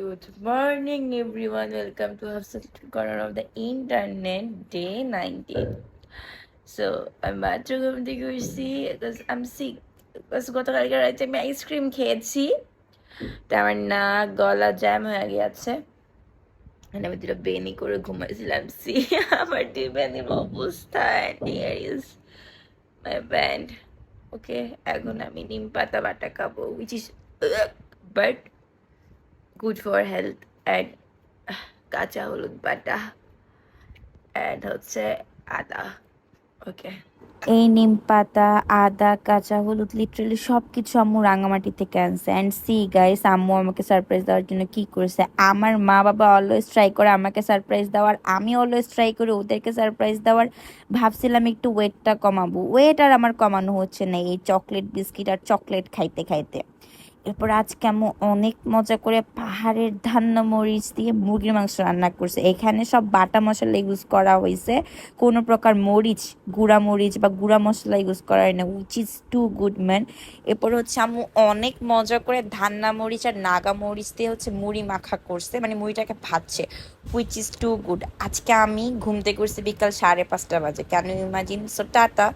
Good morning, everyone. Welcome to Hafsat Corner of the Internet, day 19. So, I'm মাত্র ঘুম থেকে উঠছি because I'm sick. Because গতকালকে রাতে আমি আইসক্রিম খেয়েছি, তো আমার নাক গলা জ্যাম হয়ে গিয়েছে। আর আমি দুটো বেনি করে ঘুমাইছিলাম। সি আমার দুই বেনির অবস্থা। And here is my band. Okay, এখন আমি নিম পাতা বাটা খাবো, which is but good for health, and কাঁচা হলুদ বাটা অ্যাড হচ্ছে আদা। ওকে, এই নিম পাতা, আদা, কাঁচা হলুদ লিটারালি সবকিছু আম্মু রাঙামাটি থেকে আনছে। অ্যান্ড সি গাইস, আম্মু আমাকে সারপ্রাইজ দেওয়ার জন্য কি করেছে। আমার মা বাবা অলওয়েজ ট্রাই করে আমাকে সারপ্রাইজ দেওয়ার, আমি অলওয়েজ ট্রাই করি ওদেরকে সারপ্রাইজ দেওয়ার। ভাবছিলাম একটু ওয়েটটা কমাবো, ওয়েট আর আমার কমানো হচ্ছে না এই চকলেট বিস্কিট আর চকলেট খাইতে খাইতে। এরপর আজকে আম্মু অনেক মজা করে পাহাড়ের ধান্না মরিচ দিয়ে মুরগির মাংস রান্না করছে। এখানে সব বাটা মশলা ইউজ করা হয়েছে, কোনো প্রকার মরিচ, গুঁড়া মরিচ বা গুঁড়া মশলা ইউজ করা হয় না, which is too good man. এরপর হচ্ছে আম্মু অনেক মজা করে ধান্না মরিচ আর নাগা মরিচ দিয়ে হচ্ছে মুড়ি মাখা করছে, মানে মুড়িটাকে ভাজছে, উইচ ইজ টু গুড। আজকে আমি ঘুম থেকে উঠছি বিকাল 5:30 বাজে, কেন ইমাজিন। So tata.